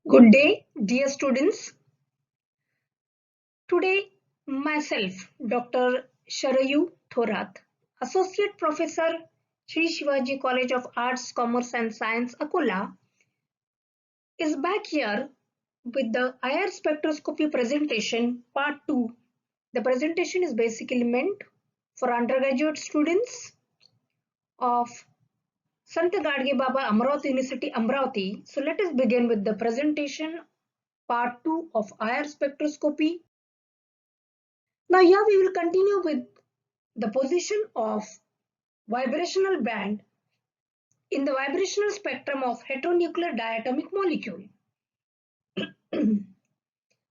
Good day, dear students. Today, myself, Dr. Sharayu Thorat, Associate Professor, Sri Shivaji College of Arts, Commerce and Science, Akola, is back here with the IR Spectroscopy presentation, Part 2. The presentation is basically meant for undergraduate students of Sant Gadge Baba Amravati University, Amravati. So let us begin with the presentation, Part 2 of IR Spectroscopy. Now here we will continue with the position of vibrational band in the vibrational spectrum of heteronuclear diatomic molecule.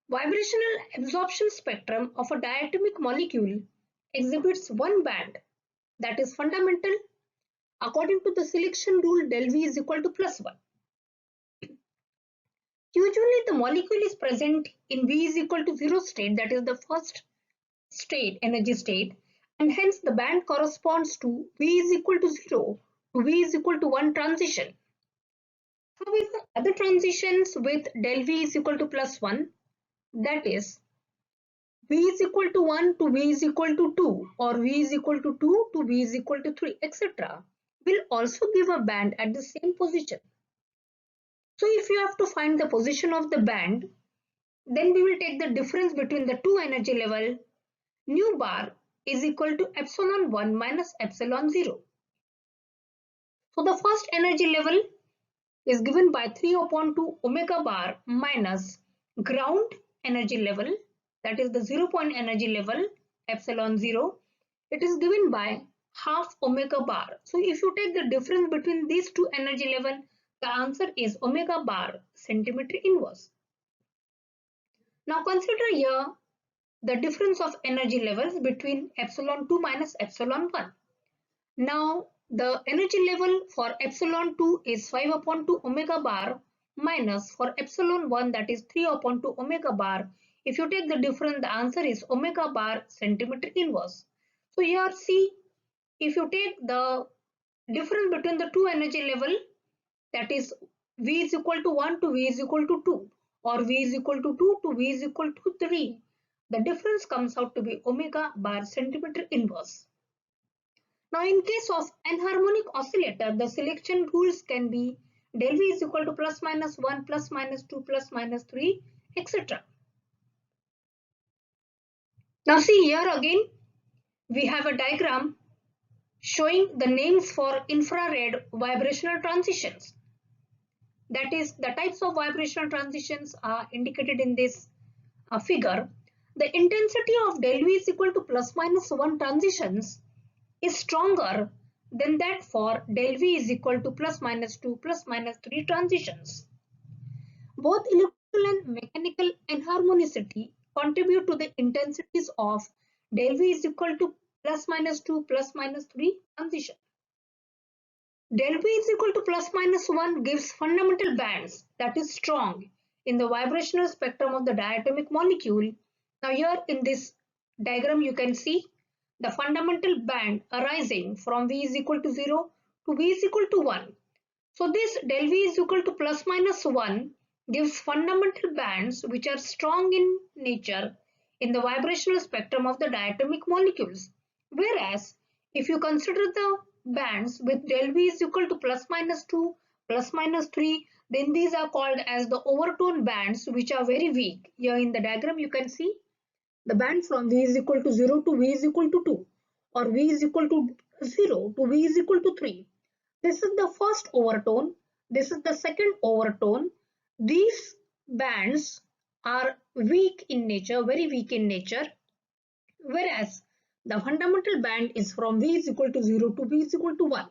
Vibrational absorption spectrum of a diatomic molecule exhibits one band that is fundamental according to the selection rule del V is equal to +1. Usually the molecule is present in V is equal to 0 state, that is the first state, energy state, and hence the band corresponds to V is equal to 0 to V is equal to 1 transition. However, other transitions with del V is equal to +1, that is V is equal to 1 to V is equal to 2 or V is equal to 2 to V is equal to 3, etc., will also give a band at the same position. So if you have to find the position of the band, then we will take the difference between the two energy level. Nu bar is equal to epsilon 1 minus epsilon 0. So the first energy level is given by 3 upon 2 omega bar minus ground energy level, that is the 0 point energy level epsilon 0. It is given by half omega bar. So if you take the difference between these two energy level, the answer is omega bar centimeter inverse. Now consider here the difference of energy levels between epsilon 2 minus epsilon 1. Now the energy level for epsilon 2 is 5 upon 2 omega bar minus for epsilon 1, that is 3 upon 2 omega bar. If you take the difference, the answer is omega bar centimeter inverse. So here see, if you take the difference between the two energy level, that is V is equal to 1 to V is equal to 2 or V is equal to 2 to V is equal to 3, the difference comes out to be omega bar centimeter inverse. Now in case of enharmonic oscillator, the selection rules can be del V is equal to plus minus 1, plus minus 2, plus minus 3, etc. Now see here again, we have a diagram showing the names for infrared vibrational transitions. That is, the types of vibrational transitions are indicated in this figure. The intensity of del V is equal to plus minus 1 transitions is stronger than that for del V is equal to plus minus 2 plus minus 3 transitions. Both electrical and mechanical enharmonicity contribute to the intensities of del V is equal to plus minus 2 plus minus 3 transition. Del V is equal to plus minus 1 gives fundamental bands that is strong in the vibrational spectrum of the diatomic molecule. Now here in this diagram you can see the fundamental band arising from V is equal to 0 to V is equal to 1. So this del V is equal to plus minus 1 gives fundamental bands which are strong in nature in the vibrational spectrum of the diatomic molecules. Whereas if you consider the bands with del V is equal to plus minus 2, plus minus 3, then these are called as the overtone bands which are very weak. Here in the diagram you can see the band from V is equal to 0 to V is equal to 2 or V is equal to 0 to V is equal to 3. This is the first overtone. This is the second overtone. These bands are weak in nature, very weak in nature, whereas the fundamental band is from V is equal to 0 to V is equal to 1.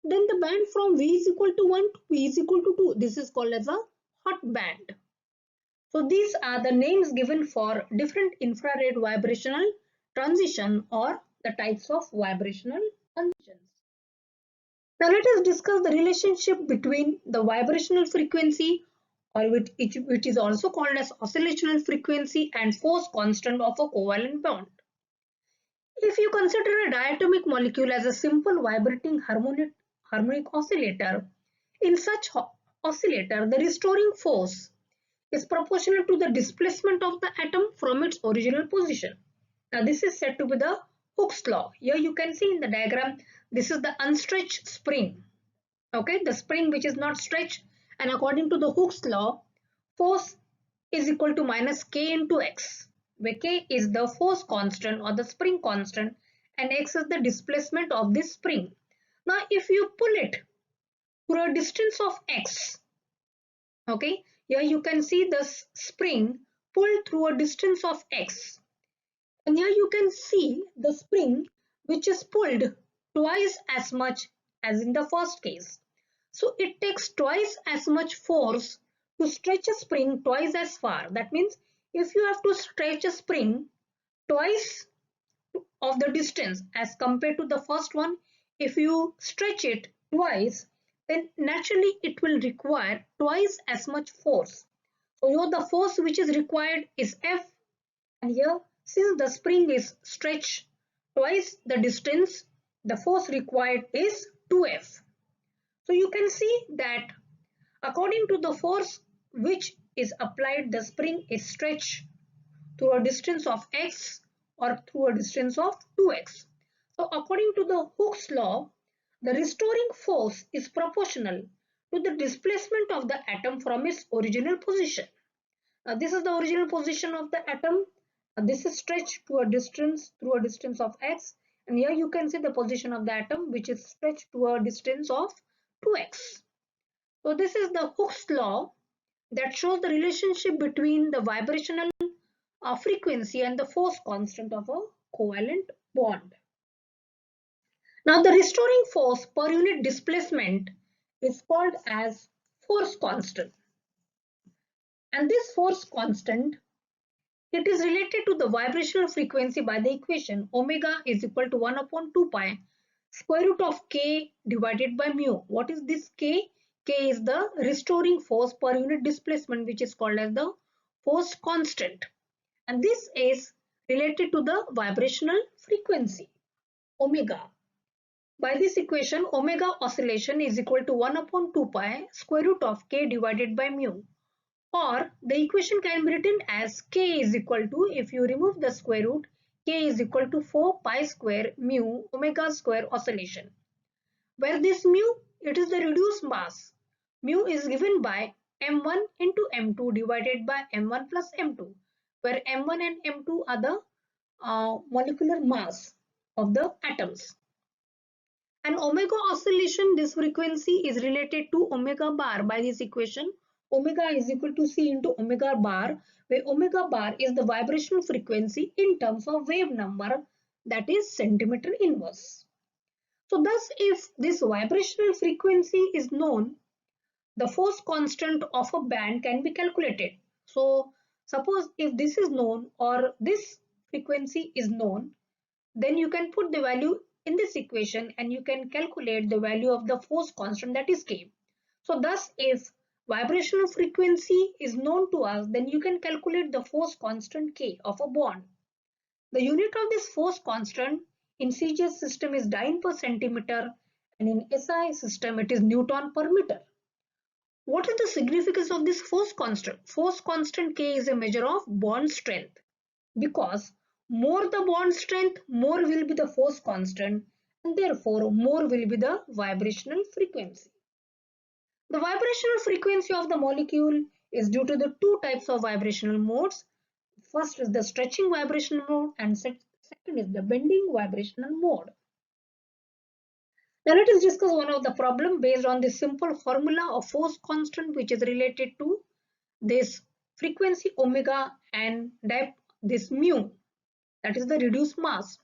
Then the band from V is equal to 1 to V is equal to 2. This is called as a hot band. So these are the names given for different infrared vibrational transition or the types of vibrational transitions. Now let us discuss the relationship between the vibrational frequency, or which is also called as oscillational frequency, and force constant of a covalent bond. If you consider a diatomic molecule as a simple vibrating harmonic oscillator, in such oscillator, the restoring force is proportional to the displacement of the atom from its original position. Now this is said to be the Hooke's law. Here you can see in the diagram, this is the unstretched spring. Okay, the spring which is not stretched, and according to the Hooke's law, force is equal to minus k into x, where k is the force constant or the spring constant and x is the displacement of this spring. Now if you pull it through a distance of x, okay, here you can see the spring pulled through a distance of x, and here you can see the spring which is pulled twice as much as in the first case. So it takes twice as much force to stretch a spring twice as far. That means if you have to stretch a spring twice of the distance as compared to the first one, if you stretch it twice, then naturally it will require twice as much force. So here the force which is required is F, and here since the spring is stretched twice the distance, the force required is 2F. So you can see that according to the force which is applied, the spring is stretched through a distance of x or through a distance of 2x. So according to the Hooke's law, the restoring force is proportional to the displacement of the atom from its original position. This is the original position of the atom. This is stretched to a distance through a distance of x, and here you can see the position of the atom which is stretched to a distance of 2x. So this is the Hooke's law that shows the relationship between the vibrational frequency and the force constant of a covalent bond. Now the restoring force per unit displacement is called as force constant. And this force constant, it is related to the vibrational frequency by the equation omega is equal to 1 upon 2 pi square root of k divided by mu. What is this k? K is the restoring force per unit displacement, which is called as the force constant. And this is related to the vibrational frequency omega. By this equation, omega oscillation is equal to 1 upon 2 pi square root of k divided by mu. Or the equation can be written as k is equal to, if you remove the square root, k is equal to 4 pi square mu omega square oscillation. Where this mu, it is the reduced mass. Mu is given by m1 into m2 divided by m1 plus m2, where m1 and m2 are the molecular mass of the atoms. And omega oscillation, this frequency is related to omega bar by this equation. Omega is equal to C into omega bar, where omega bar is the vibrational frequency in terms of wave number, that is centimeter inverse. So thus, if this vibrational frequency is known, the force constant of a band can be calculated. So suppose if this is known or this frequency is known, then you can put the value in this equation and you can calculate the value of the force constant, that is K. So thus, if vibrational frequency is known to us, then you can calculate the force constant K of a bond. The unit of this force constant in CGS system is Dyne per centimeter, and in SI system it is Newton per meter. What is the significance of this force constant? Force constant K is a measure of bond strength, because more the bond strength, more will be the force constant, and therefore more will be the vibrational frequency. The vibrational frequency of the molecule is due to the two types of vibrational modes. First is the stretching vibrational mode and second is the bending vibrational mode. Now let us discuss one of the problem based on the simple formula of force constant, which is related to this frequency omega and this mu, that is the reduced mass.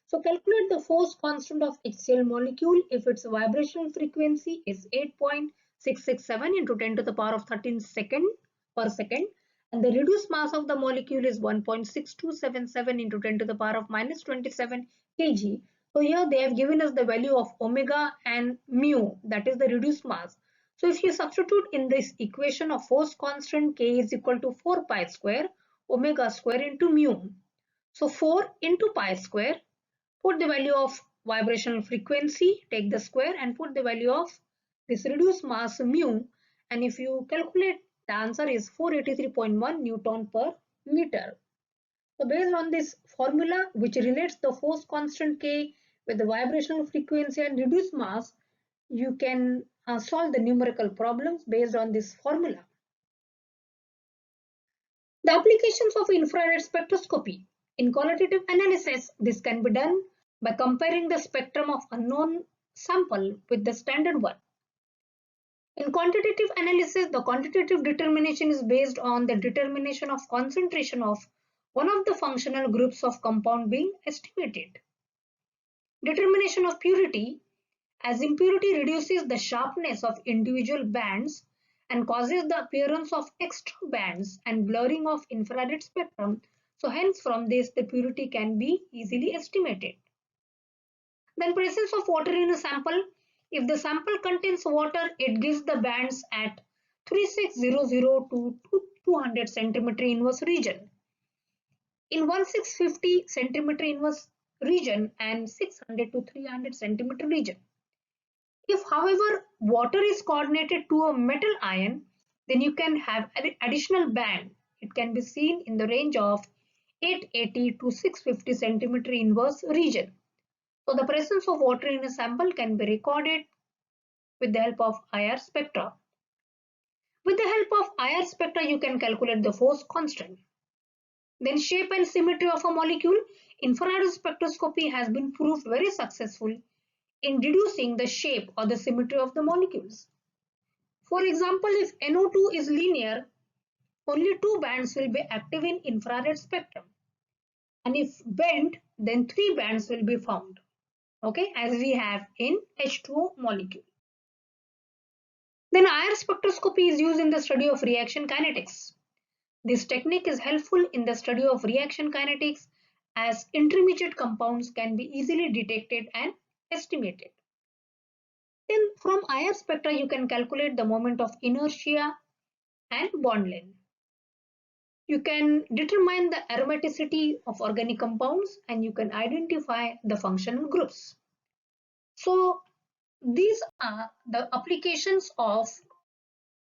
So calculate the force constant of HCl molecule if its vibrational frequency is 8.667 into 10 to the power of 13 second per second, and the reduced mass of the molecule is 1.6277 into 10 to the power of minus 27 kg. So here they have given us the value of omega and mu, that is the reduced mass. So if you substitute in this equation of force constant, K is equal to 4 pi square omega square into mu. So 4 into pi square, put the value of vibrational frequency, take the square and put the value of this reduced mass mu, and if you calculate, the answer is 483.1 Newton per meter. So based on this formula, which relates the force constant K with the vibrational frequency and reduced mass, you can solve the numerical problems based on this formula. The applications of infrared spectroscopy. In qualitative analysis, this can be done by comparing the spectrum of unknown sample with the standard one. In quantitative analysis, the quantitative determination is based on the determination of concentration of one of the functional groups of compound being estimated. Determination of purity, as impurity reduces the sharpness of individual bands and causes the appearance of extra bands and blurring of infrared spectrum. So hence from this the purity can be easily estimated. Then presence of water in a sample. If the sample contains water, it gives the bands at 3600 to 200 centimeter inverse region. In 1650 centimeter inverse region and 600 to 300 centimeter region. If, however, water is coordinated to a metal ion, then you can have an additional band. It can be seen in the range of 880 to 650 centimeter inverse region. So the presence of water in a sample can be recorded with the help of IR spectra. With the help of IR spectra, you can calculate the force constant. Then shape and symmetry of a molecule. Infrared spectroscopy has been proved very successful in deducing the shape or the symmetry of the molecules. For example, if NO2 is linear, only two bands will be active in infrared spectrum. And if bent, then three bands will be found. Okay, as we have in H2O molecule. Then IR spectroscopy is used in the study of reaction kinetics. This technique is helpful in the study of reaction kinetics as intermediate compounds can be easily detected and estimated. Then from IR spectra you can calculate the moment of inertia and bond length. You can determine the aromaticity of organic compounds and you can identify the functional groups. So these are the applications of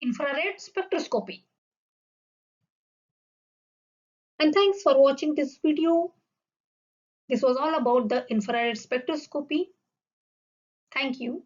infrared spectroscopy. And thanks for watching this video. This was all about the infrared spectroscopy. Thank you.